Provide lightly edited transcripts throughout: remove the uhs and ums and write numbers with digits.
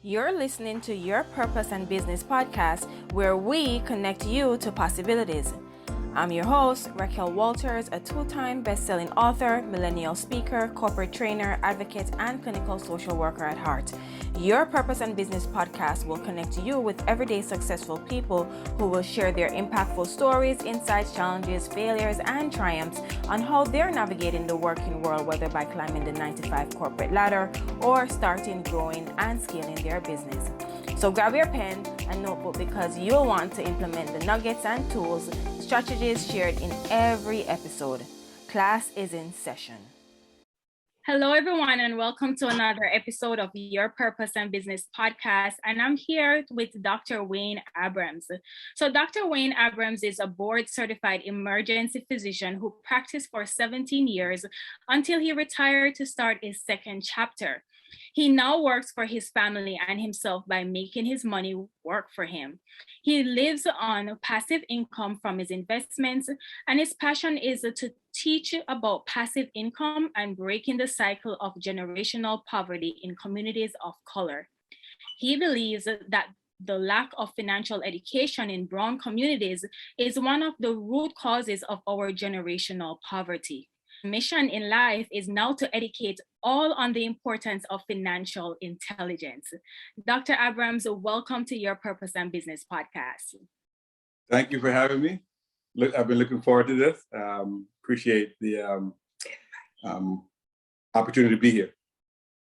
You're listening to Your Purpose and Business podcast, where we connect you to possibilities. I'm your host, Raquel Walters, a two-time best-selling author, millennial speaker, corporate trainer, advocate, and clinical social worker at heart. Your Purpose and Business podcast will connect you with everyday successful people who will share their impactful stories, insights, challenges, failures, and triumphs on how they're navigating the working world, whether by climbing the 9-to-5 corporate ladder or starting, growing, and scaling their business. So grab your pen and notebook because you'll want to implement the nuggets and tools, strategies shared in every episode. Class is in session. Hello, everyone, and welcome to another episode of Your Purpose and Business podcast. And I'm here with Dr. Wayne Abrams. So Dr. Wayne Abrams is a board-certified emergency physician who practiced for 17 years until he retired to start his second chapter. He now works for his family and himself by making his money work for him. He lives on passive income from his investments, and his passion is to teach about passive income and breaking the cycle of generational poverty in communities of color. He believes that the lack of financial education in Brown communities is one of the root causes of our generational poverty. Mission in life is now to educate all on the importance of financial intelligence. Dr. Abrams, welcome to Your Purpose and Business podcast. Thank you for having me. I've been looking forward to this. Appreciate the opportunity to be here.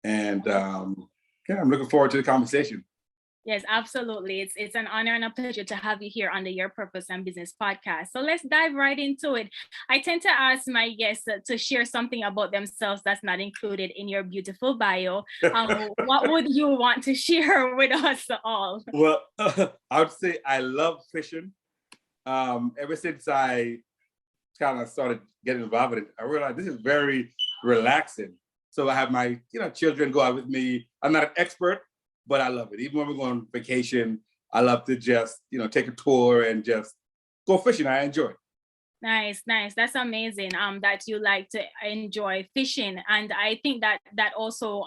And I'm looking forward to the conversation. Yes, absolutely. It's an honor and a pleasure to have you here on the Your Purpose and Business podcast. So let's dive right into it. I tend to ask my guests to share something about themselves that's not included in your beautiful bio. What would you want to share with us all? Well, I would say I love fishing. Ever since I kind of started getting involved with it, I realized this is very relaxing. So I have my children go out with me. I'm not an expert, but I love it. Even when we go on vacation, I love to just, take a tour and just go fishing. I enjoy it. Nice. That's amazing. That you like to enjoy fishing. And I think that also,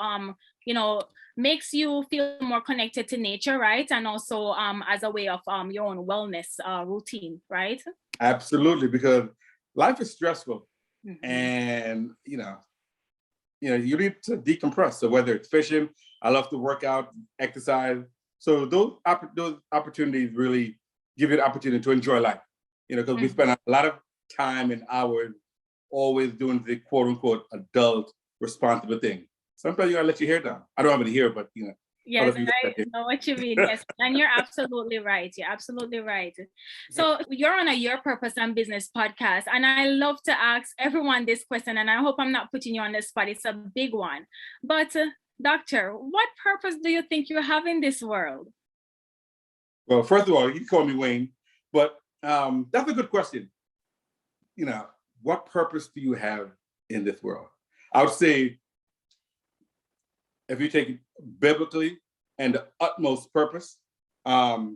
makes you feel more connected to nature, right? And also as a way of your own wellness routine, right? Absolutely, because life is stressful. Mm-hmm. And, you need to decompress. So whether it's fishing, I love to work out, exercise. So those opportunities really give you the opportunity to enjoy life, because we spend a lot of time and hours always doing the quote unquote adult responsible thing. Sometimes you gotta let your hair down. I don't have any hair, but Yes, I know what you mean. Yes, and you're absolutely right. You're absolutely right. So you're on a Your Purpose and Business podcast, and I love to ask everyone this question, and I hope I'm not putting you on the spot. It's a big one. But Doctor, what purpose do you think you have in this world? Well, first of all, you can call me Wayne, but that's a good question. What purpose do you have in this world? I would say, if you take it biblically and the utmost purpose, that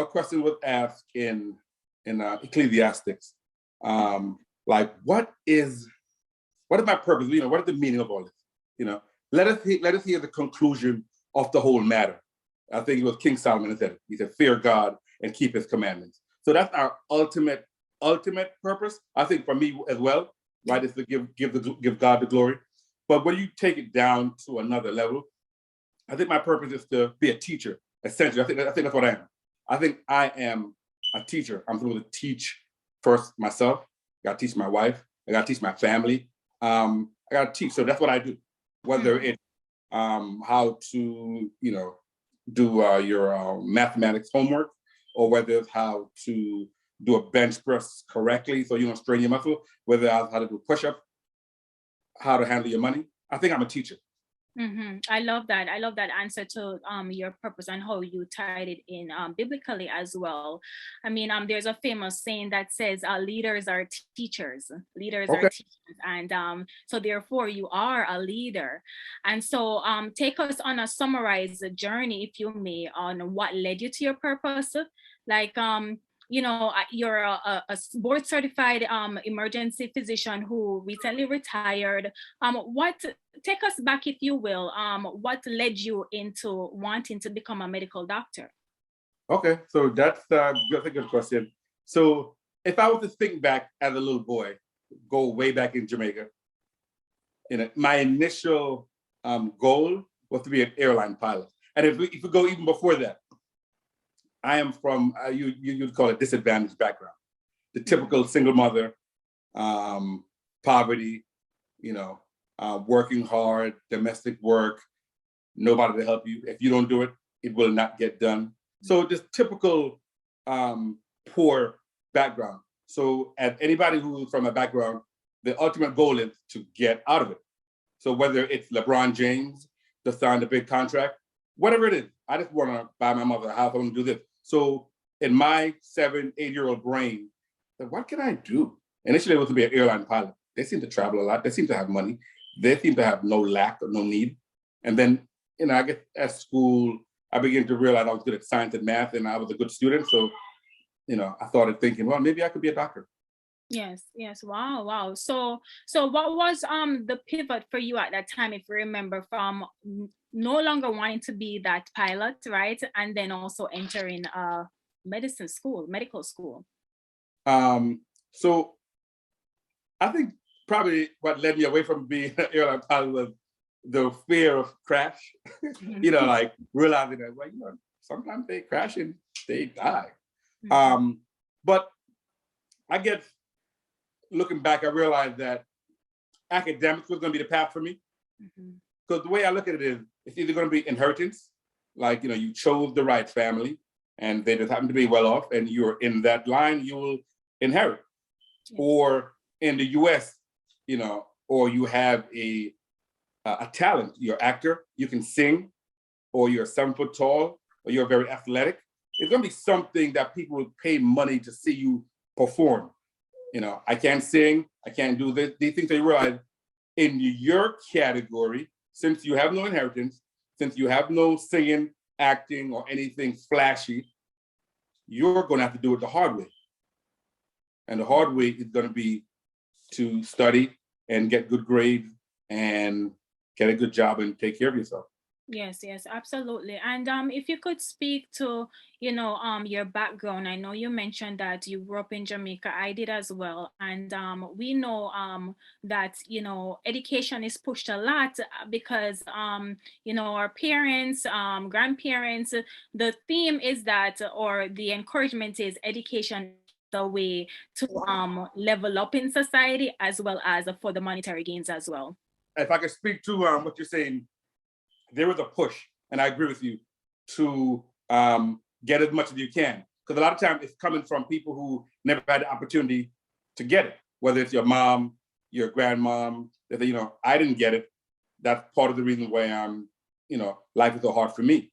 question was asked in Ecclesiastics. Like, what is my purpose? What is the meaning of all this? Let us hear the conclusion of the whole matter. I think it was King Solomon that said it. He said, "Fear God and keep His commandments." So that's our ultimate purpose. I think for me as well, right, is to give God the glory. But when you take it down to another level, I think my purpose is to be a teacher. Essentially, I think that's what I am. I think I am a teacher. I'm supposed to teach first myself. I got to teach my wife. I got to teach my family. I got to teach. So that's what I do. Whether it's how to do your mathematics homework, or whether it's how to do a bench press correctly so you don't strain your muscle, whether it's how to do push-ups, how to handle your money. I think I'm a teacher. Mm-hmm. I love that answer to your purpose and how you tied it in biblically as well. I mean, there's a famous saying that says leaders are teachers. Leaders are teachers, and so therefore you are a leader. And so take us on a summarized journey, if you may, on what led you to your purpose. Like you're a board certified emergency physician who recently retired. Take us back, if you will, what led you into wanting to become a medical doctor? Okay, so that's a good question. So if I was to think back as a little boy, go way back in Jamaica, my initial goal was to be an airline pilot. And if we go even before that, I am from, you'd call it disadvantaged background. The typical single mother, poverty, working hard, domestic work, nobody to help you. If you don't do it, it will not get done. So just typical poor background. So as anybody who's from a background, the ultimate goal is to get out of it. So whether it's LeBron James to sign the big contract, whatever it is, I just want to buy my mother a house. I want to do this. So in my 7, 8-year-old brain, what can I do? Initially, it was to be an airline pilot. They seem to travel a lot. They seem to have money. They seem to have no lack or no need. And then, I get at school, I began to realize I was good at science and math, and I was a good student. So, I started thinking, well, maybe I could be a doctor. Yes. Wow. So what was the pivot for you at that time, if you remember, from no longer wanting to be that pilot, right? And then also entering medical school. So I think probably what led me away from being an airline pilot was the fear of crash. Like realizing that, well, sometimes they crash and they die. But I guess looking back, I realized that academics was going to be the path for me. Because the way I look at it is, it's either going to be inheritance, like, you chose the right family and they just happen to be well off and you're in that line, you will inherit. Or in the US, or you have a talent, you're an actor, you can sing, or you're 7 foot tall, or you're very athletic. It's going to be something that people will pay money to see you perform. I can't sing, I can't do this. These things they realize in your category, since you have no inheritance, since you have no singing, acting, or anything flashy, you're going to have to do it the hard way. And the hard way is going to be to study and get good grades and get a good job and take care of yourself. Yes, absolutely. And if you could speak to, your background. I know you mentioned that you grew up in Jamaica. I did as well. And we know that, education is pushed a lot because, our parents, grandparents, the theme is that, or the encouragement is education the way to level up in society, as well as for the monetary gains as well. If I could speak to what you're saying, there was a push, and I agree with you, to get as much as you can. Because a lot of times it's coming from people who never had the opportunity to get it, whether it's your mom, your grandmom, I didn't get it. That's part of the reason why life is so hard for me.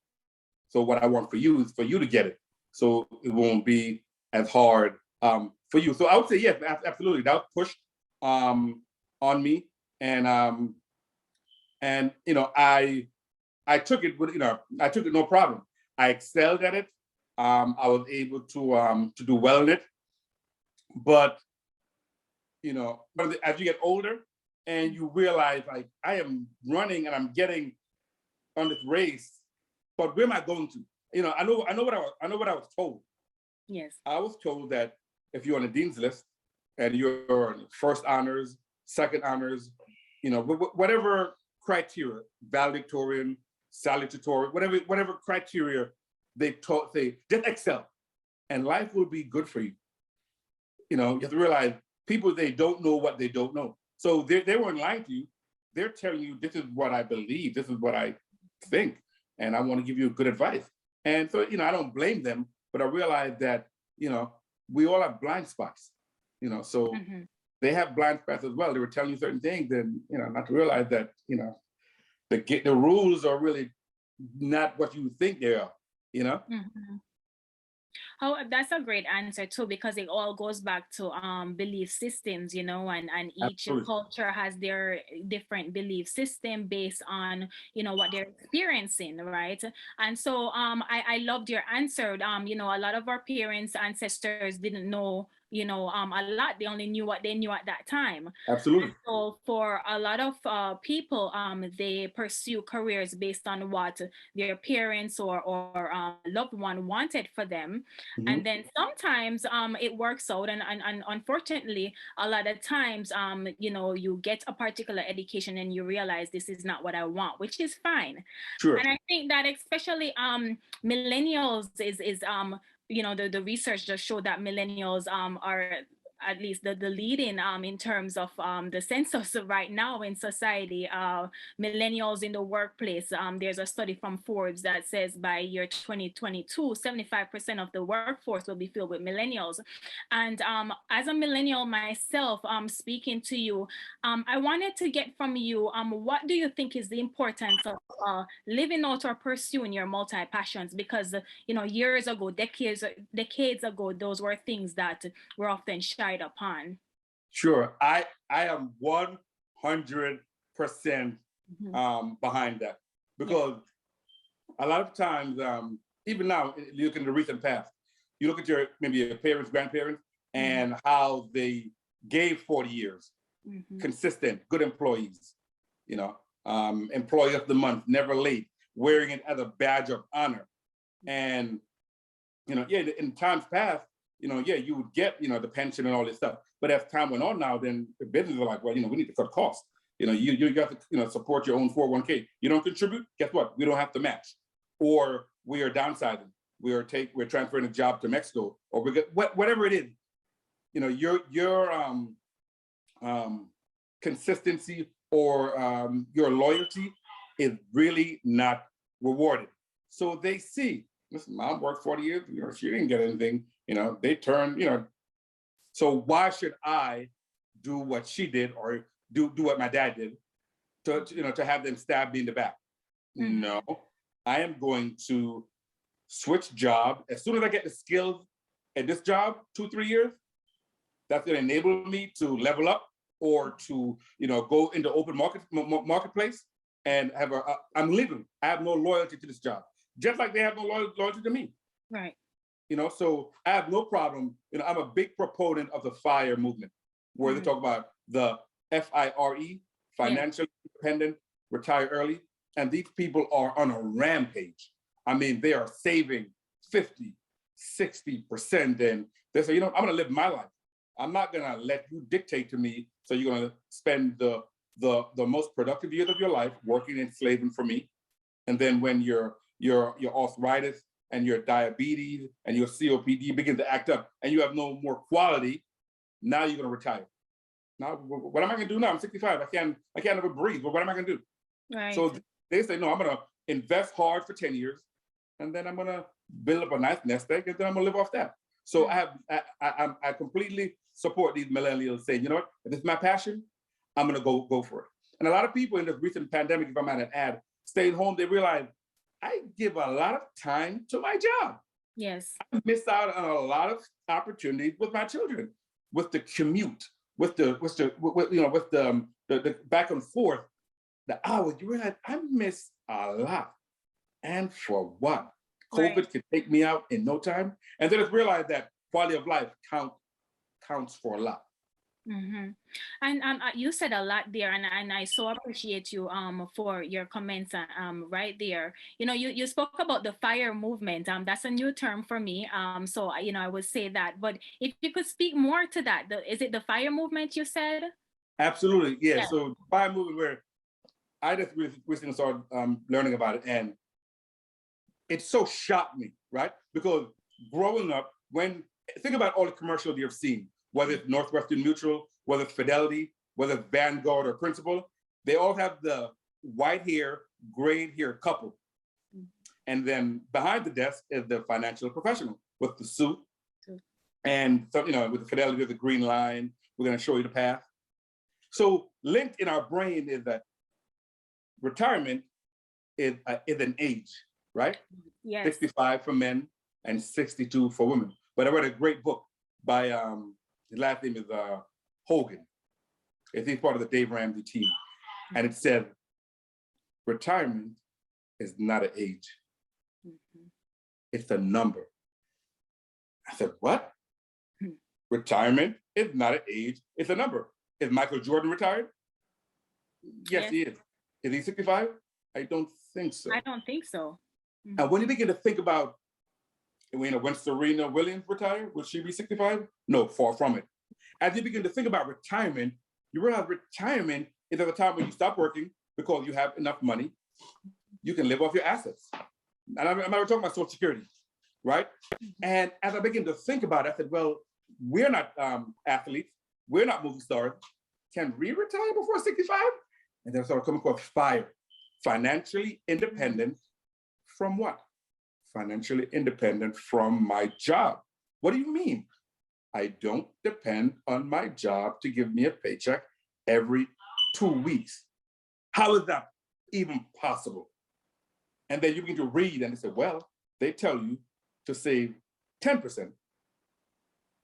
So what I want for you is for you to get it. So it won't be as hard for you. So I would say, yes, absolutely. That was pushed on me. And I took it with, I took it no problem. I excelled at it. I was able to do well in it. But, as you get older and you realize, like, I am running and I'm getting on this race, but where am I going to? I know what I was told. Yes. I was told that if you're on the dean's list and you're on first honors, second honors, whatever criteria, valedictorian, salutatorian, whatever criteria they say, just excel, and life will be good for you. You have to realize people, they don't know what they don't know. So they weren't lying to you. They're telling you, this is what I believe, this is what I think, and I want to give you good advice. And so, I don't blame them, but I realize that, we all have blind spots, so they have blind spots as well. They were telling you certain things, and, not to realize that, the rules are really not what you think they are, Oh, that's a great answer too, because it all goes back to belief systems, and each Absolutely. culture has their different belief system based on, what they're experiencing, right? And so I loved your answer. A lot of our parents, ancestors didn't know, a lot. They only knew what they knew at that time. Absolutely. So for a lot of people, they pursue careers based on what their parents or loved one wanted for them, Hmm. and then sometimes it works out, and unfortunately, a lot of times, you get a particular education and you realize this is not what I want, which is fine. Sure. And I think that especially millennials is the research just showed that millennials are at least the leading in terms of the census right now in society. Millennials in the workplace. There's a study from Forbes that says by year 2022, 75% of the workforce will be filled with millennials. And as a millennial myself, speaking to you, I wanted to get from you, what do you think is the importance of living out or pursuing your multi passions? Because years ago, decades ago, those were things that were often shied upon. Sure. I am 100% behind that, Yeah. because a lot of times, even now, you look in the recent past, you look at maybe your parents, grandparents, and how they gave 40 years, consistent, good employees, employee of the month, never late, wearing it as a badge of honor. And, in times past, you would get, the pension and all this stuff. But as time went on now, then the businesses are like, well, we need to cut costs. You got to, support your own 401k. You don't contribute, guess what? We don't have to match. Or we are downsizing. We're transferring a job to Mexico, or we get whatever it is. Your consistency or your loyalty is really not rewarded. So they see, listen, mom worked 40 years, she didn't get anything, they turned, so why should I do what she did or do what my dad did to have them stab me in the back? No, I am going to switch job. As soon as I get the skills at this job, 2-3 years, that's going to enable me to level up or to, go into open marketplace and I'm leaving. I have no loyalty to this job, just like they have no loyalty to me. Right. So I have no problem. I'm a big proponent of the FIRE movement, where they talk about the F.I.R.E, financially independent, retire early. And these people are on a rampage. I mean, they are saving 50, 60%. And they say, I'm going to live my life. I'm not going to let you dictate to me. So you're going to spend the most productive years of your life working and slaving for me. And then when your arthritis and your diabetes and your COPD begin to act up and you have no more quality, now you're going to retire. Now, what am I going to do now? I'm 65. I can't ever breathe. But what am I going to do? Right. So they say, no, I'm going to invest hard for 10 years, and then I'm going to build up a nice nest egg, and then I'm going to live off that. So I completely support these millennials saying, you know what, if this is my passion, I'm going to go for it. And a lot of people in this recent pandemic, if I might add, staying home, they realize I give a lot of time to my job. Yes. I miss out on a lot of opportunities with my children, with the commute, with the back and forth, the hours. You realize I miss a lot. And for what? COVID can take me out in no time. And then just realize that quality of life counts for a lot. And you said a lot there, and I so appreciate you for your comments right there. You spoke about the FIRE movement. That's a new term for me. So I would say that. But if you could speak more to that, is it the FIRE movement you said? Absolutely, yeah. So FIRE movement, where I just recently started learning about it, and it so shocked me, right? Because growing up, think about all the commercials you've seen, whether it's Northwestern Mutual, whether it's Fidelity, whether it's Vanguard or Principal, they all have the white hair, gray hair couple. And then behind the desk is the financial professional with the suit. And so, with the Fidelity of the green line, we're going to show you the path. So linked in our brain is that retirement is an age, right? Yes. 65 for men, and 62 for women. But I read a great book by, his last name is Hogan. I think he's part of the Dave Ramsey team. And it said, retirement is not an age. It's a number. I said, what? Retirement is not an age, it's a number. Is Michael Jordan retired? Yes, he is. Is he 65? I don't think so. I don't think so. And when you begin to think about, when Serena Williams retired, will she be 65? No, far from it. As you begin to think about retirement, you realize retirement is at a time when you stop working because you have enough money, you can live off your assets. And I'm not talking about Social Security, right? And as I begin to think about it, I said, well, we're not athletes, we're not movie stars. Can we retire before 65? And then I started coming across FIRE, financially independent from what? Financially independent from my job. What do you mean? I don't depend on my job to give me a paycheck every 2 weeks. How is that even possible? And then you begin to read and they say, well, they tell you to save 10%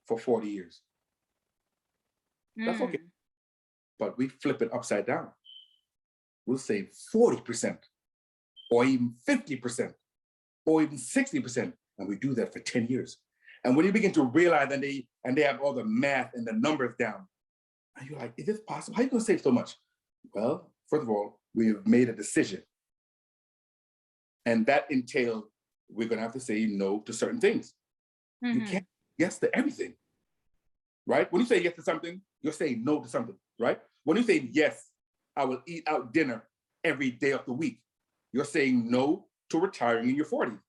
for 40 years. That's okay. But we flip it upside down. We'll save 40% or even 50% or even 60%. And we do that for 10 years. And when you begin to realize and they have all the math and the numbers down, and you're like, is this possible? How are you gonna save so much? Well, first of all, we have made a decision. And that entails we're gonna have to say no to certain things. You can't yes to everything, right? When you say yes to something, you're saying no to something, right? When you say yes, I will eat out dinner every day of the week, you're saying no to retiring in your 40s.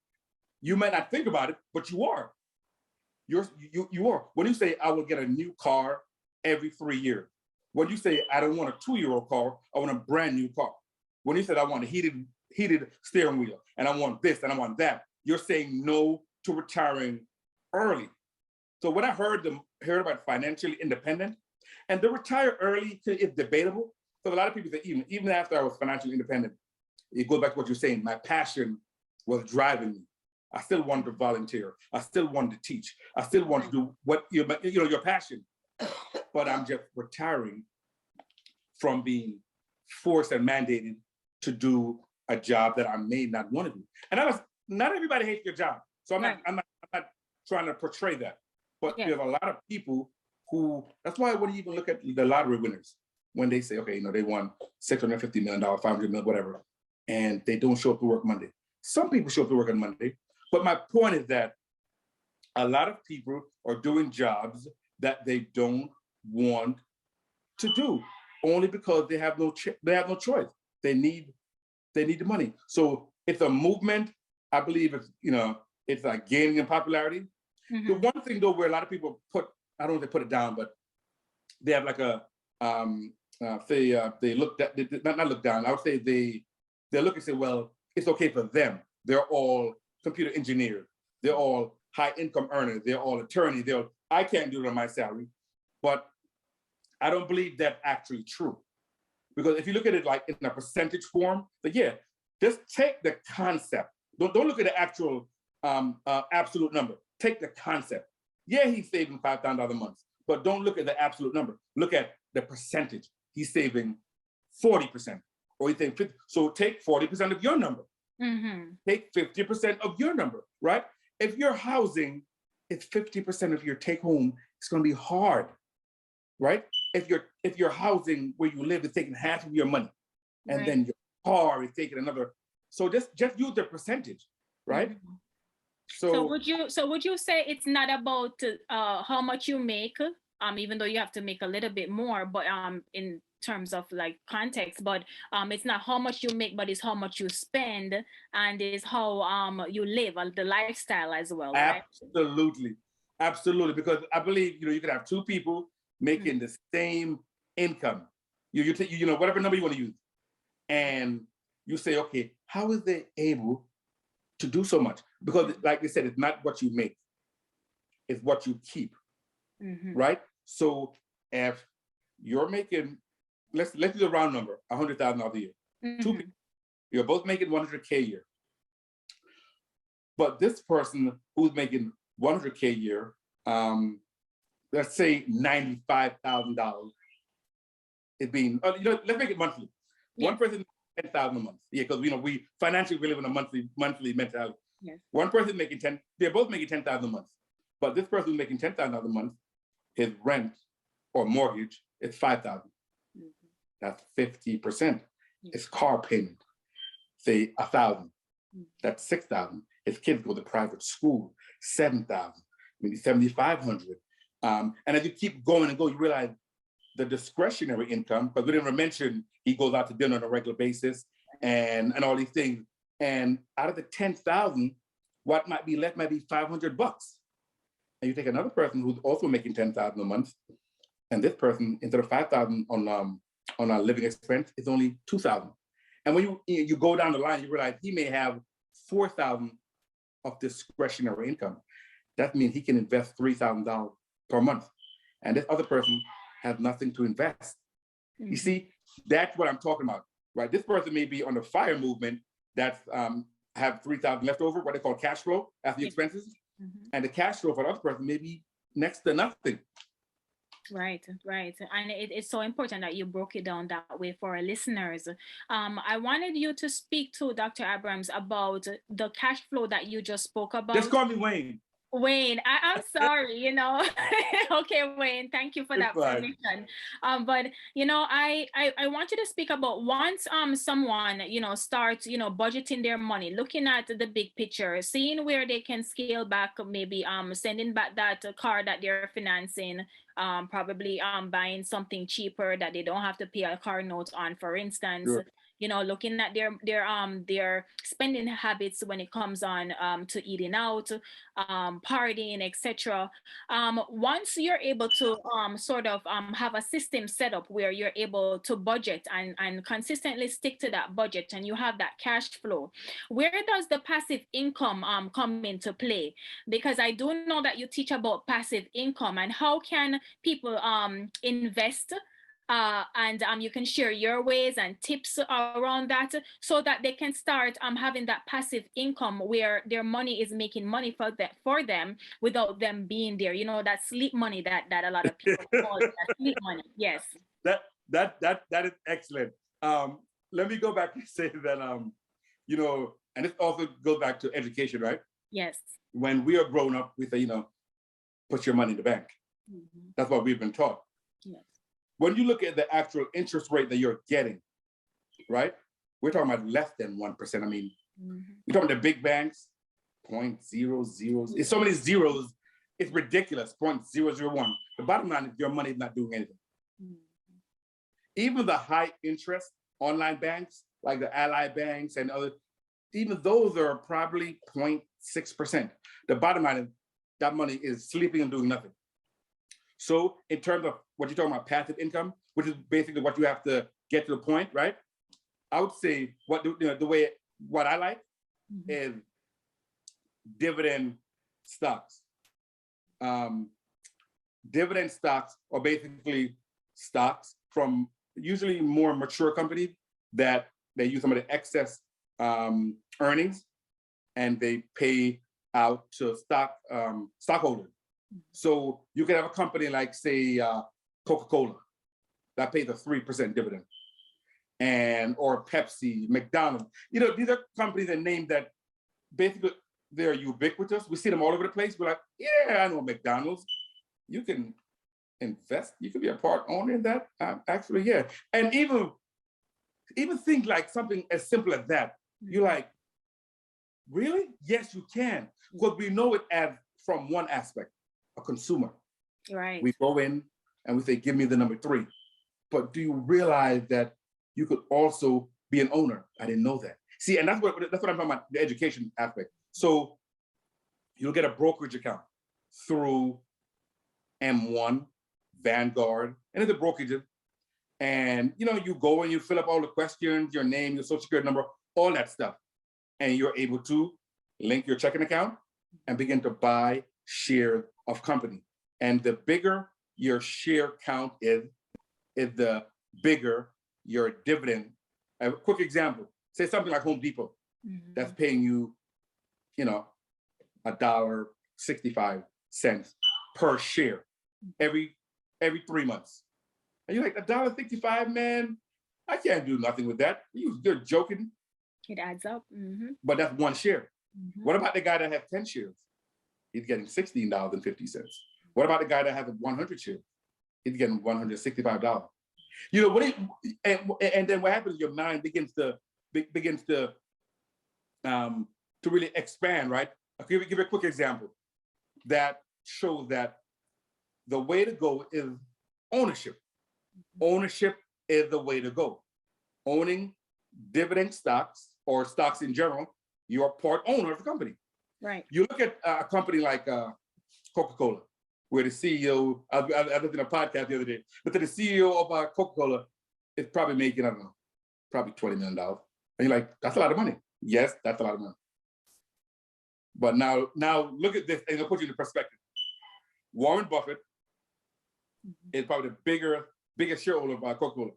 You might not think about it, but you are. You are. When you say I will get a new car every 3 years, when you say I don't want a 2-year-old car, I want a brand new car. When you said I want a heated steering wheel and I want this and I want that, you're saying no to retiring early. So when I heard about financially independent, and the retire early is debatable. So a lot of people say even after I was financially independent, it goes back to what you're saying. My passion was driving me. I still wanted to volunteer. I still wanted to teach. I still want to do what your passion. But I'm just retiring from being forced and mandated to do a job that I may not want to do. And not everybody hates their job. So I'm not trying to portray that. But there's a lot of people who, that's why when you even look at the lottery winners, when they say, okay, they won $650 million, $500 million, whatever, and they don't show up to work Monday. Some people show up to work on Monday. But my point is that a lot of people are doing jobs that they don't want to do, only because they have no choice. They need the money. So it's a movement. I believe it's like gaining in popularity. The one thing though, where a lot of people I don't know if they put it down, but they have like a they look not look down. I would say they look and say, well, it's okay for them. They're all computer engineers. They're all high income earners. They're all attorneys. I can't do it on my salary. But I don't believe that's actually true. Because if you look at it like in a percentage form, just take the concept. Don't look at the actual absolute number. Take the concept. Yeah, he's saving $5,000 a month, but don't look at the absolute number. Look at the percentage. He's saving 40%, or he's saving 50%. So take 40% of your number. Take 50% of your number, right? If your housing is 50% of your take home, it's going to be hard, right? If your housing where you live is taking half of your money, and then your car is taking another. So just use the percentage, right? So would you say it's not about how much you make, even though you have to make a little bit more, but in terms of like context, but it's not how much you make, but it's how much you spend, and it's how you live, the lifestyle as well, right? Absolutely, because I believe you could have two people making the same income. You take whatever number you want to use, and you say, okay, how is they able to do so much? Because like they said, it's not what you make, it's what you keep, right? So if you're making, let's do a round number, $100,000 a year. Two people, you're both making $100K a year. But this person who's making $100K a year, let's say $95,000 is being, let's make it monthly. Yes. One person $10,000 a month. Yeah, because we financially we live in a monthly mentality. Yes. One person making they're both making $10,000 a month. But this person who's making $10,000 a month, his rent or mortgage is $5,000. That's 50%. His car payment, say $1,000. That's $6,000. His kids go to private school, $7,000, maybe $7,500. And as you keep going and go, you realize the discretionary income, because we didn't mention he goes out to dinner on a regular basis and all these things. And out of the 10,000, what might be left might be $500. And you take another person who's also making 10,000 a month, and this person, instead of 5,000 on a living expense, is only 2,000. And when you go down the line, you realize he may have 4,000 of discretionary income. That means he can invest $3,000 per month. And this other person has nothing to invest. You see, that's what I'm talking about, right? This person may be on the FIRE movement that's have 3,000 left over, what they call cash flow after the expenses. And the cash flow for the other person may be next to nothing. Right. And it's so important that you broke it down that way for our listeners. I wanted you to speak to Dr. Abrams about the cash flow that you just spoke about. Just call me Wayne. Wayne, I'm sorry, Okay, Wayne, thank you for that permission. But I want you to speak about once someone starts budgeting their money, looking at the big picture, seeing where they can scale back, maybe sending back that car that they're financing, probably buying something cheaper that they don't have to pay a car note on, for instance. Sure. Looking at their spending habits when it comes on to eating out, partying, etc. Once you're able to sort of have a system set up where you're able to budget and consistently stick to that budget, and you have that cash flow, where does the passive income come into play? Because I do know that you teach about passive income, and how can people invest, and you can share your ways and tips around that, so that they can start having that passive income where their money is making money for them without them being there. That sleep money that a lot of people call it, that sleep money. Yes. That is excellent. Let me go back and say that and this also goes back to education, right? Yes. When we are growing up, we say, put your money in the bank. That's what we've been taught. Yes. When you look at the actual interest rate that you're getting, right? We're talking about less than 1%. I mean, we're talking the big banks, 0.00. It's so many zeros, it's ridiculous, 0.001. The bottom line is your money is not doing anything. Even the high interest online banks, like the Ally banks and other, even those are probably 0.6%. The bottom line is that money is sleeping and doing nothing. So in terms of what you're talking about, passive income, which is basically what you have to get to the point, right? I would say what I like is dividend stocks. Dividend stocks are basically stocks from usually more mature companies that they use some of the excess earnings and they pay out to stockholders. So you can have a company like, say, Coca-Cola that pays a 3% dividend, or Pepsi, McDonald's. These are companies and names that basically they're ubiquitous. We see them all over the place. We're like, yeah, I know McDonald's. You can invest. You can be a part owner in that. Actually, yeah. And even think like something as simple as that. You're like, really? Yes, you can. Because we know it as from one aspect. A consumer. Right. We go in and we say, give me the number 3. But do you realize that you could also be an owner? I didn't know that. See, and that's what I'm talking about, the education aspect. So you'll get a brokerage account through M1, Vanguard, and it's a brokerage. And you go and you fill up all the questions, your name, your social security number, all that stuff. And you're able to link your checking account and begin to buy shares of company. And the bigger your share count is the bigger your dividend. A quick example, say something like Home Depot, that's paying you, $1.65 per share every 3 months. And you're like, $1.65, man, I can't do nothing with that. You're joking. It adds up. Mm-hmm. But that's one share. Mm-hmm. What about the guy that has 10 shares? He's getting $16.50. What about the guy that has 100 shares? He's getting $165. You know what? And then what happens? Your mind begins to really expand, right? I'll give you a quick example that shows that the way to go is ownership. Ownership is the way to go. Owning dividend stocks or stocks in general, you're part owner of the company. Right. You look at a company like Coca-Cola, where the CEO, I looked in a podcast the other day, but the CEO of Coca-Cola is probably making, I don't know, probably $20 million. And you're like, that's a lot of money. Yes, that's a lot of money. But now look at this, and I'll put you in perspective. Warren Buffett is probably the biggest shareholder of Coca-Cola.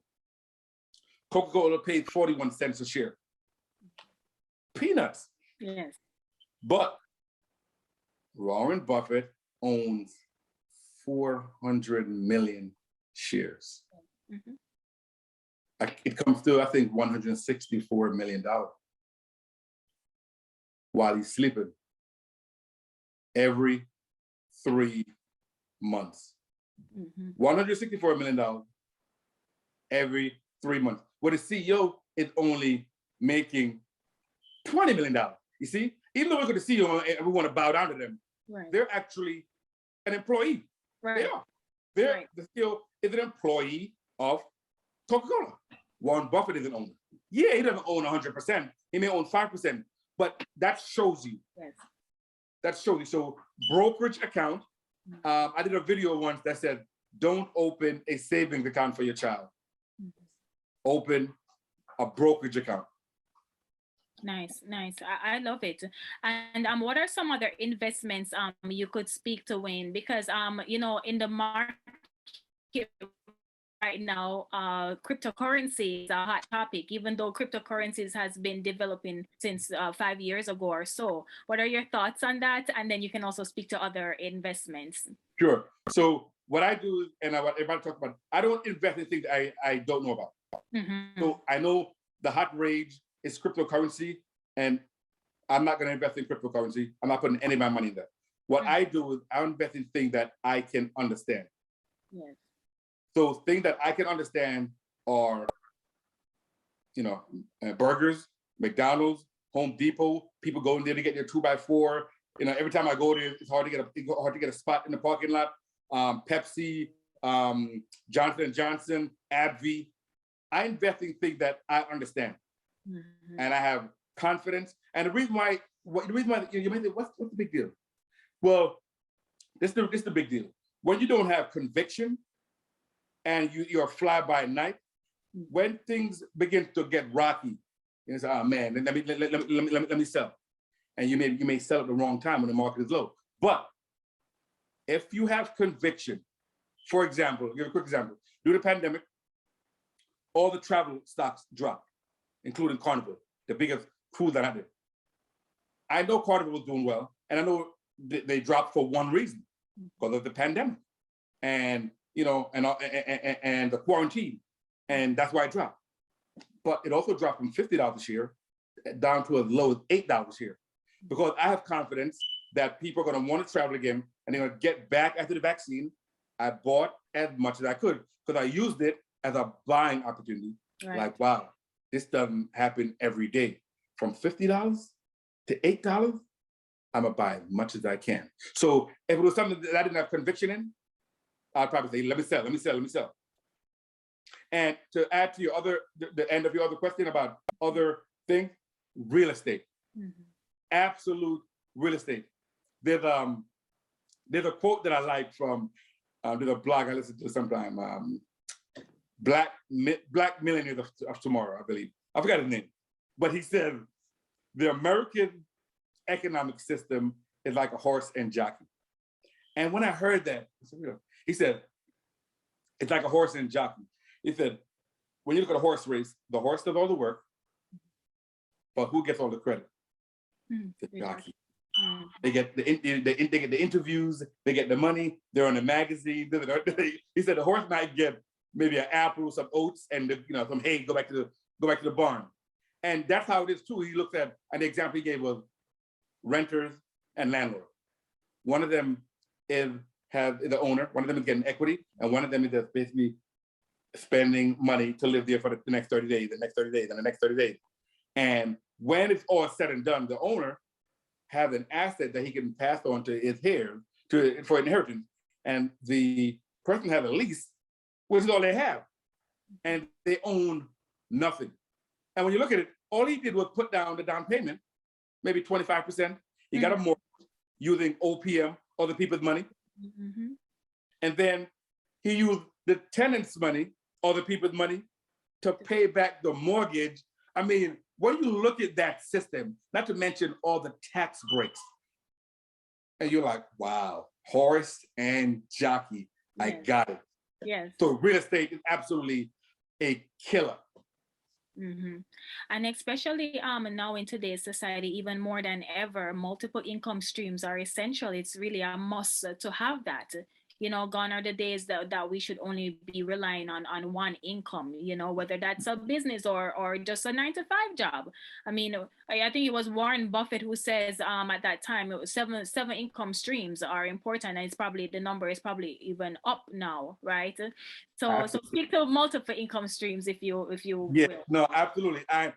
Coca-Cola paid 41 cents a share. Peanuts. Yes. But Warren Buffett owns 400 million shares. Mm-hmm. It comes to, I think, $164 million while he's sleeping every 3 months. Mm-hmm. $164 million every 3 months. Well, the CEO is only making $20 million. You see, even though we look at the CEO and we want to bow down to them, right, they're actually an employee. right. They are. Right. The CEO is an employee of Coca-Cola. Warren Buffett is an owner. Yeah, he doesn't own 100%. He may own 5%, but that shows you. Yes. That shows you. So brokerage account. I did a video once that said, don't open a savings account for your child. Mm-hmm. Open a brokerage account. Nice. I love it. And what are some other investments you could speak to, Wayne? Because in the market right now, cryptocurrency is a hot topic, even though cryptocurrencies has been developing since 5 years ago or so. What are your thoughts on that? And then you can also speak to other investments. Sure. So what I do, and what everybody talk about, I don't invest in things I don't know about. Mm-hmm. So I know the hot rage is cryptocurrency, and I'm not going to invest in cryptocurrency. I'm not putting any of my money in that. What I do is I invest in things that I can understand. Yes. So things that I can understand are, burgers, McDonald's, Home Depot. People go in there to get their 2x4. Every time I go there, it's hard to get a spot in the parking lot. Pepsi, Johnson & Johnson, AbbVie. I invest in things that I understand. Mm-hmm. And I have confidence. And the reason why you might say, what's the big deal? Well, this is the big deal. When you don't have conviction and you're fly by night, when things begin to get rocky, you say, oh man, let me sell. And you may sell at the wrong time when the market is low. But if you have conviction, for example, give a quick example. During the pandemic, all the travel stocks dropped, including Carnival, the biggest cruise that I did. I know Carnival was doing well, and I know they dropped for one reason, because of the pandemic, and and the quarantine, and that's why it dropped. But it also dropped from $50 a share down to as low as $8 a share, because I have confidence that people are going to want to travel again, and they're going to get back after the vaccine. I bought as much as I could because I used it as a buying opportunity. Right. Like, wow, this doesn't happen every day. From $50 to $8, I'm gonna buy as much as I can. So if it was something that I didn't have conviction in, I'd probably say, let me sell. And to add to the end of your other question about other things, real estate. Mm-hmm. Absolute real estate. There's a quote that I like from there's a blog I listen to sometime. Black Millionaires of Tomorrow, I believe. I forgot his name. But he said, the American economic system is like a horse and jockey. And when I heard that, he said, it's like a horse and jockey. He said, when you look at a horse race, the horse does all the work, but who gets all the credit? The jockey. They get they get the interviews, they get the money, they're on the magazine. He said the horse might get maybe an apple, some oats, and some hay. Go back to the barn, and that's how it is too. He looked at, and the example he gave was renters and landlords. One of them is the owner. One of them is getting equity, and one of them is just basically spending money to live there for the next 30 days, the next 30 days, and the next 30 days. And when it's all said and done, the owner has an asset that he can pass on to his heirs for inheritance. And the person has a lease, which is all they have. And they own nothing. And when you look at it, all he did was put down the down payment, maybe 25%. He got a mortgage using OPM, other people's money. And then he used the tenants' money, other people's money, to pay back the mortgage. I mean, when you look at that system, not to mention all the tax breaks, and you're like, wow, horse and jockey, I got it. Yes. So real estate is absolutely a killer. And especially now in today's society, even more than ever, multiple income streams are essential. It's really a must to have that. Gone are the days that we should only be relying on one income, whether that's a business or just a 9-to-5 job. I mean, I think it was Warren Buffett who says at that time, it was seven income streams are important. And the number is probably even up now, right? So speak to multiple income streams if you Yeah, will. no, absolutely. And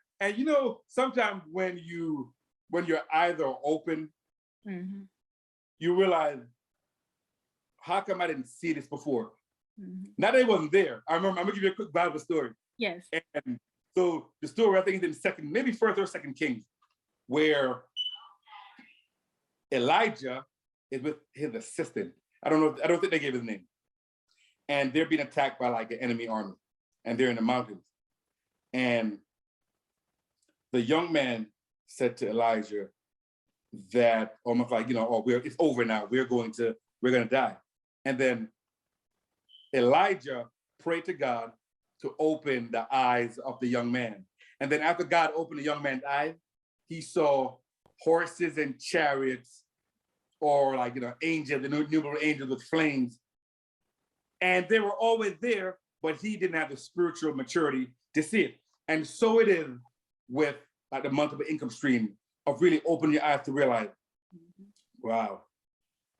sometimes when you're either open, you realize, how come I didn't see this before? Not that it wasn't there. I'm gonna give you a quick Bible story. Yes. And so the story, I think, is in maybe First or Second Kings, where Elijah is with his assistant. I don't think they gave his name. And they're being attacked by like an enemy army, and they're in the mountains. And the young man said to Elijah that almost like, it's over now. We're gonna die. And then Elijah prayed to God to open the eyes of the young man. And then after God opened the young man's eyes, he saw horses and chariots, or like, angels, innumerable angels with flames. And they were always there, but he didn't have the spiritual maturity to see it. And so it is with like the multiple income stream of really opening your eyes to realize, wow,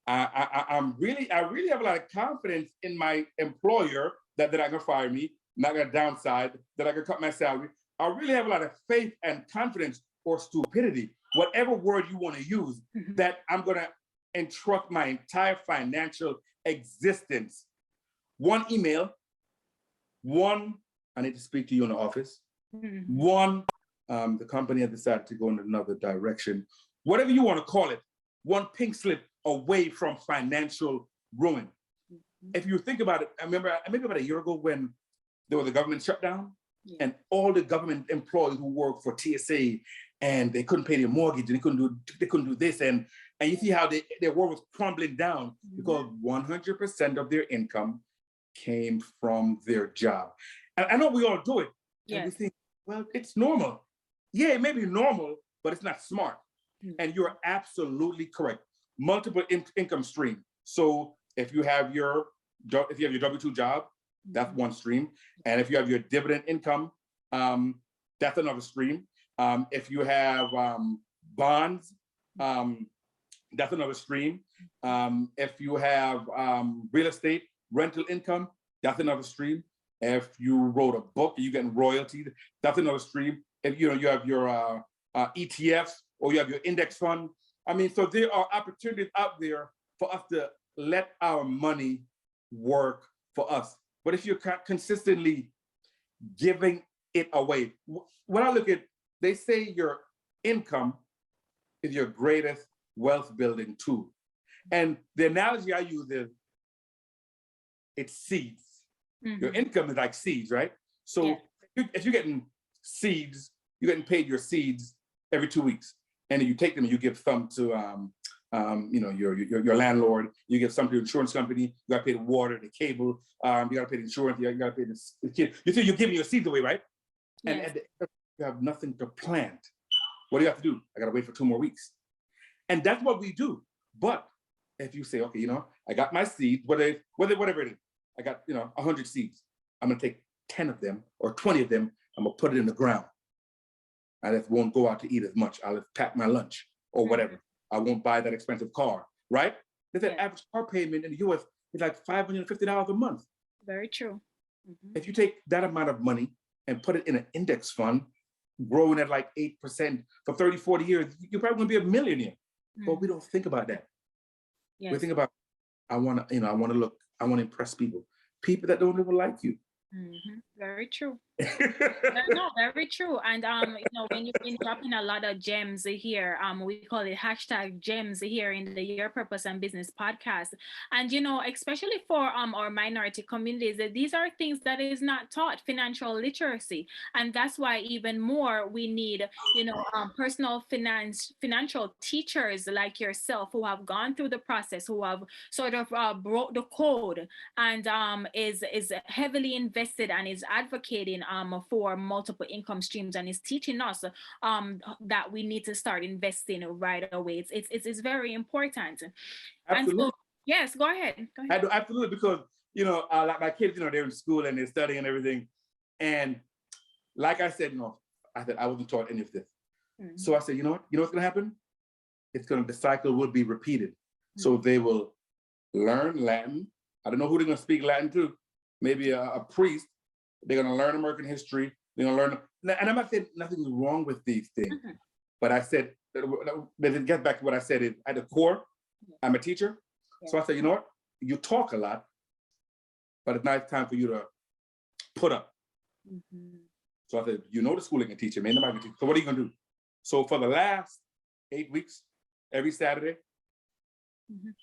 I really have a lot of confidence in my employer that they're not gonna fire me, not gonna downside, that I can cut my salary. I really have a lot of faith and confidence, or stupidity, whatever word you want to use, that I'm gonna entrust my entire financial existence. One email, one, I need to speak to you in the office. One, the company has decided to go in another direction. Whatever you want to call it, one pink slip away from financial ruin. If you think about it, I remember about a year ago when there was a government shutdown, and all the government employees who worked for TSA, and they couldn't pay their mortgage, and they couldn't do this, and you see how their world was crumbling down because 100% of their income came from their job. And I know we all do it. And we think, well, it's normal. Yeah, it may be normal, but it's not smart. And you're absolutely correct. Multiple income stream. So if you have your W-2 job, that's one stream. And if you have your dividend income, that's another stream. If you have bonds, that's another stream. If you have real estate, rental income, that's another stream. If you wrote a book, you're getting royalties, that's another stream. If you have your ETFs, or you have your index fund. I mean, so there are opportunities out there for us to let our money work for us. But if you're consistently giving it away, when I look at, they say your income is your greatest wealth building tool. And the analogy I use is, it's seeds. Your income is like seeds, right? So if you're getting seeds, you're getting paid your seeds every 2 weeks. And then you take them and you give some to your landlord, you give some to your insurance company, you gotta pay the water, the cable, you gotta pay the insurance, you gotta pay the kid. You're giving your seeds away, right? And at the end, you have nothing to plant. What do you have to do? I gotta wait for 2 more weeks. And that's what we do. But if you say, okay, you know, I got my seeds, whatever it is, I got, you know, 100 seeds. I'm gonna take 10 of them or 20 of them, I'm gonna put it in the ground. I just won't go out to eat as much. I'll just pack my lunch or whatever. I won't buy that expensive car, right? There's an average car payment in the US is like $550 a month. Very true. If you take that amount of money and put it in an index fund, growing at like 8% for 30, 40 years, you're probably gonna be a millionaire. But we don't think about that. Yes. We think about, I wanna impress people that don't even like you. Very true. No, very true. And you know, when you've been dropping a lot of gems here, we call it hashtag gems here in the Your Purpose and Business podcast. And you know, especially for our minority communities, these are things that is not taught, financial literacy. And that's why even more we need, you know, financial teachers like yourself who have gone through the process, who have sort of broke the code and is heavily invested and is advocating for multiple income streams and is teaching us that we need to start investing right away. It's very important. Absolutely. And so, yes, go ahead. I do, absolutely, because you know, like my kids, you know, they're in school and they're studying and everything, and like I said, you know, I said I wasn't taught any of this, so I said, you know what's gonna happen? The cycle will be repeated. So they will learn Latin. I don't know who they're gonna speak Latin to. Maybe a priest. They're gonna learn American history. They're gonna learn, and I'm not saying nothing's wrong with these things, but I said, it gets back to what I said is at the core, I'm a teacher. So I said, you know what? You talk a lot, but it's not time for you to put up. So I said, you know the schooling and teacher, man, nobody can teach. So what are you gonna do? So for the last 8 weeks, every Saturday,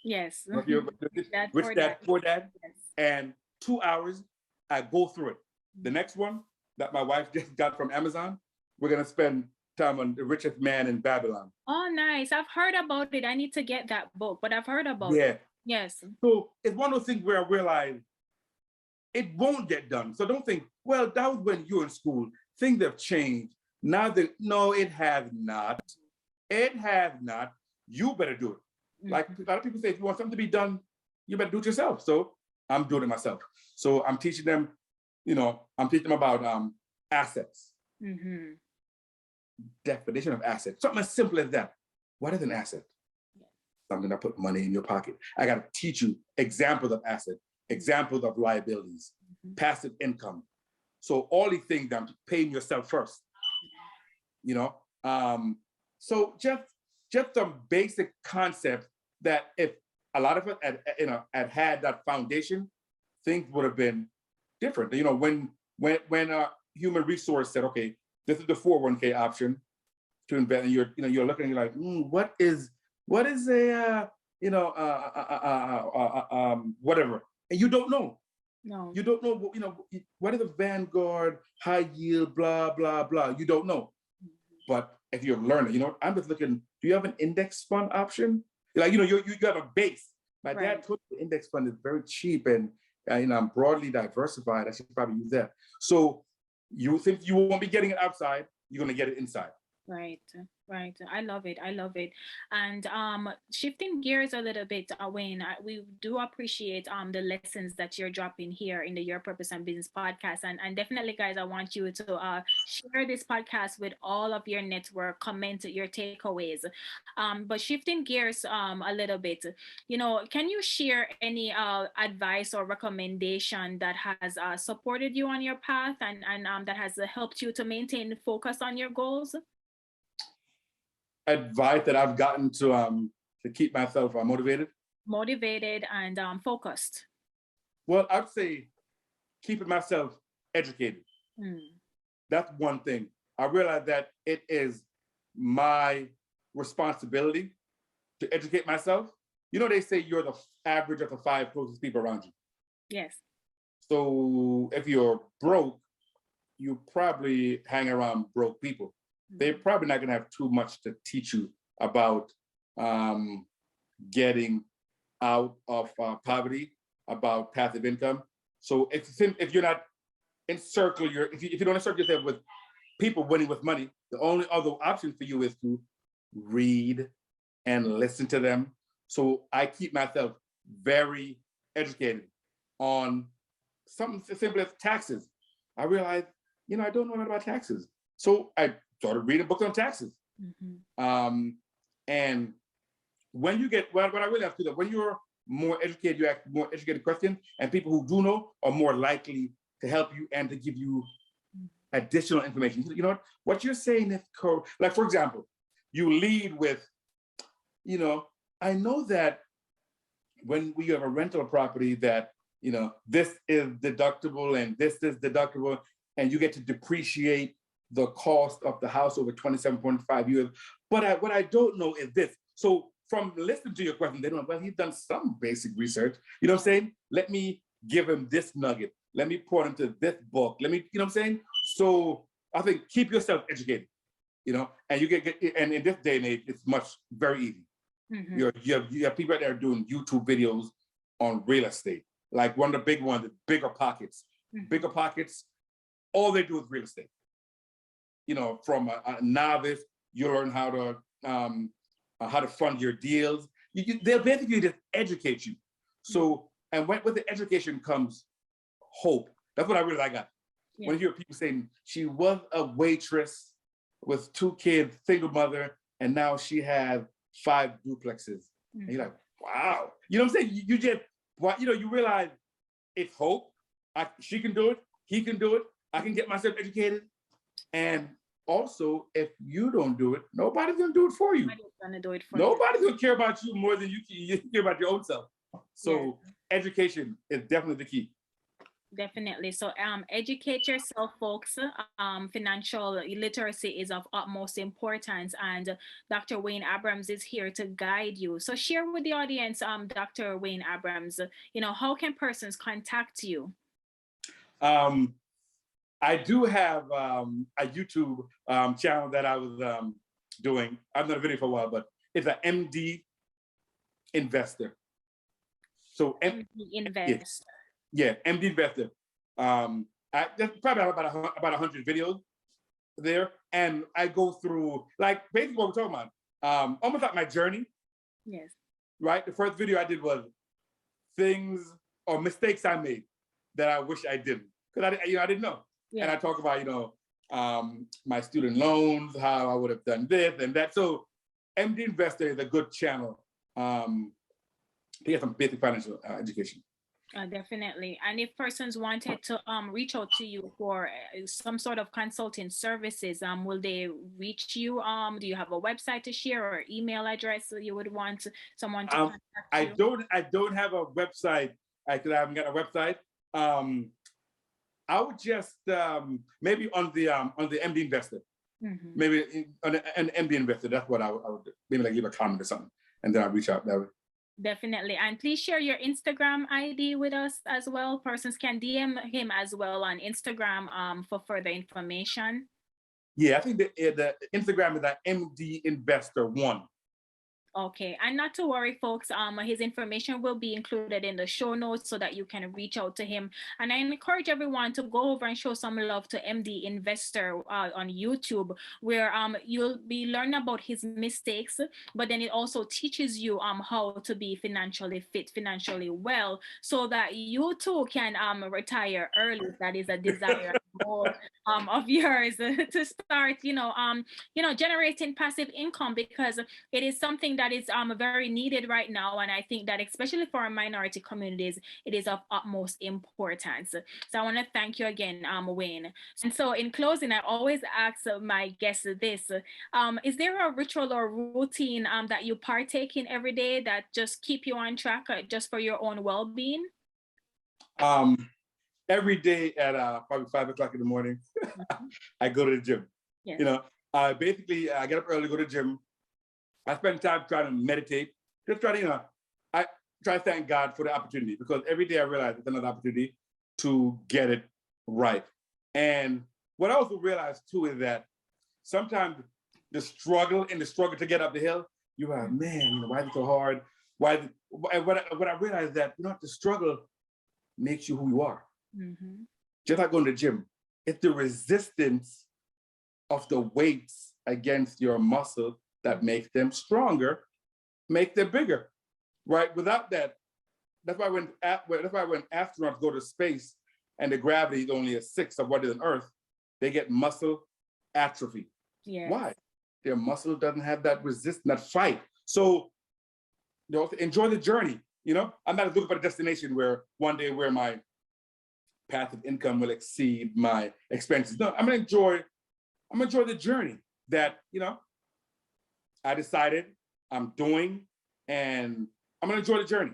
yes, Rich Dad, Poor Dad, and 2 hours, I go through it. The next one that my wife just got from Amazon, we're gonna spend time on The Richest Man in Babylon. Oh, nice. I've heard about it. I need to get that book, but I've heard about it. Yes. So it's one of those things where I realize it won't get done. So don't think, well, that was when you were in school. Things have changed. Now no, it has not. It has not. You better do it. Like a lot of people say, if you want something to be done, you better do it yourself. So I'm doing it myself. So I'm teaching them, you know, I'm teaching them about assets. Definition of asset. Something as simple as that. What is an asset? Something that put money in your pocket. I got to teach you examples of assets, examples of liabilities, passive income. So all these things that paying yourself first, you know? So just some basic concepts that if a lot of us had that foundation, things would have been different. You know, when human resource said, okay, this is the 401k option to invest, and you're looking and you're like, what is a whatever, and you don't know. No, you don't know. You know, what is a Vanguard, high yield, blah blah blah. You don't know. But if you're learning, you know, I'm just looking. Do you have an index fund option? Like, you know, you have a base. My dad told me the index fund is very cheap and you know, I'm broadly diversified. I should probably use that. So you think you won't be getting it outside, you're gonna get it inside. Right. I love it. And shifting gears a little bit, Wayne, we do appreciate the lessons that you're dropping here in the Your Purpose and Business podcast. And definitely, guys, I want you to share this podcast with all of your network, comment your takeaways. But shifting gears a little bit, you know, can you share any advice or recommendation that has supported you on your path and that has helped you to maintain focus on your goals? Advice that I've gotten to keep myself motivated and focused. Well, I'd say keeping myself educated. That's one thing. I realize that it is my responsibility to educate myself. You know, they say you're the average of the 5 closest people around you. Yes. So if you're broke, you probably hang around broke people. They're probably not going to have too much to teach you about getting out of poverty, about passive income. So if you're not if you don't encircle yourself with people winning with money, the only other option for you is to read and listen to them. So I keep myself very educated on something as simple as taxes. I realized, I don't know nothing about taxes. So I started reading books on taxes. And when you get, what I really have to do, when you're more educated, you ask more educated questions, and people who do know are more likely to help you and to give you additional information. You know what you're saying is correct. Like, for example, you lead with, I know that when we have a rental property that, this is deductible and this is deductible, and you get to depreciate the cost of the house over 27.5 years. But what I don't know is this. So from listening to your question, they don't know, well, he's done some basic research. You know what I'm saying? Let me give him this nugget. Let me pour into this book. Let me, you know what I'm saying? So I think keep yourself educated, and you get and in this day and age, it's very easy. You have people out there doing YouTube videos on real estate. Like one of the big ones, Bigger Pockets. Bigger Pockets, all they do is real estate. From a novice, you learn how to fund your deals. They'll basically just educate you. So, and with the education comes hope. That's what I really like. When you hear people saying she was a waitress with 2 kids, single mother, and now she has 5 duplexes. And you're like, wow. You know what I'm saying? You just, you realize it's hope. She can do it. He can do it. I can get myself educated. And also, if you don't do it, nobody's gonna do it for you. Nobody's gonna do it for Nobody's gonna care about you more than you care about your own self. So education is definitely the key. Definitely. So educate yourself, folks. Financial literacy is of utmost importance, and Dr. Wayne Abrams is here to guide you. So share with the audience, Dr. Wayne Abrams, how can persons contact you? I do have a YouTube channel that I was doing. I've done a video for a while, but it's an MD Investor. So MD Investor. Yeah, MD Investor. There's probably about 100 videos there, and I go through basically what we're talking about. Almost like my journey. Yes. Right. The first video I did was things or mistakes I made that I wish I didn't, because I didn't know. Yeah. And I talk about my student loans, how I would have done this and that. So MD Investor is a good channel to get some basic financial education. Definitely. And if persons wanted to reach out to you for some sort of consulting services, will they reach you? Do you have a website to share or email address you would want someone to contact you? I don't have a website. I haven't got a website. I would just maybe on the MD Investor, maybe on an MD Investor. That's what I would do. Maybe leave a comment or something, and then I'll reach out that way. Definitely. And please share your Instagram ID with us as well. Persons can DM him as well on Instagram for further information. Yeah, I think the Instagram is at MD Investor 1. Okay, and not to worry, folks. His information will be included in the show notes so that you can reach out to him. And I encourage everyone to go over and show some love to MD Investor on YouTube, where you'll be learning about his mistakes, but then it also teaches you how to be financially fit, financially well, so that you too can retire early. That is a desire goal of yours to start, generating passive income, because it is something that is very needed right now. And I think that especially for our minority communities, it is of utmost importance. So I want to thank you again, Wayne. And so in closing, I always ask my guests this, is there a ritual or routine that you partake in every day that just keep you on track just for your own well-being? Every day at probably 5 o'clock in the morning, I go to the gym. Yes. Basically, I get up early, go to the gym. I spend time trying to meditate, just try to, I try to thank God for the opportunity, because every day I realize it's another opportunity to get it right. And what I also realize too is that sometimes the struggle to get up the hill, you are, man, why is it so hard? What I realize that, the struggle makes you who you are. Mm-hmm. Just like going to the gym, it's the resistance of the weights against your muscle that makes them stronger. make them bigger, right? Without that, that's why when astronauts go to space and the gravity is only a sixth of what is on Earth, they get muscle atrophy. Yes. Why? Their muscle doesn't have that resistance, that fight. So, enjoy the journey. I'm not looking for a destination where one day where my passive income will exceed my expenses. No, I'm gonna enjoy the journey that I decided I'm doing, and I'm gonna enjoy the journey.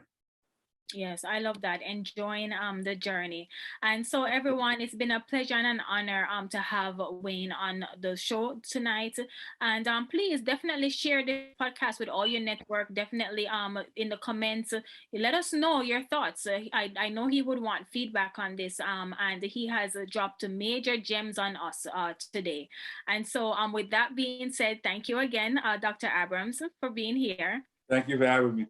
Yes, I love that. Enjoying the journey. And so everyone, it's been a pleasure and an honor to have Wayne on the show tonight. And please definitely share this podcast with all your network. Definitely in the comments, let us know your thoughts. I know he would want feedback on this. And he has dropped major gems on us today. And so with that being said, thank you again, Dr. Abrams, for being here. Thank you for having me.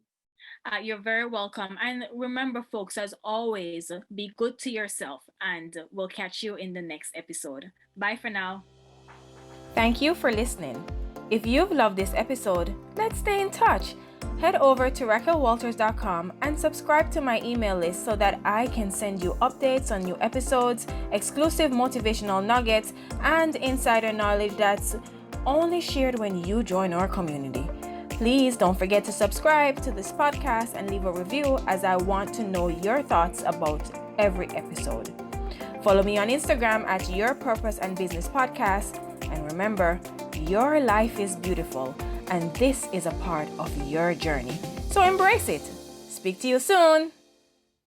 You're very welcome. And remember, folks, as always, be good to yourself, and we'll catch you in the next episode. Bye for now. Thank you for listening. If you've loved this episode, let's stay in touch. Head over to RaquelWalters.com and subscribe to my email list so that I can send you updates on new episodes, exclusive motivational nuggets, and insider knowledge that's only shared when you join our community. Please don't forget to subscribe to this podcast and leave a review, as I want to know your thoughts about every episode. Follow me on Instagram at Your Purpose and Business Podcast. And remember, your life is beautiful, and this is a part of your journey. So embrace it. Speak to you soon.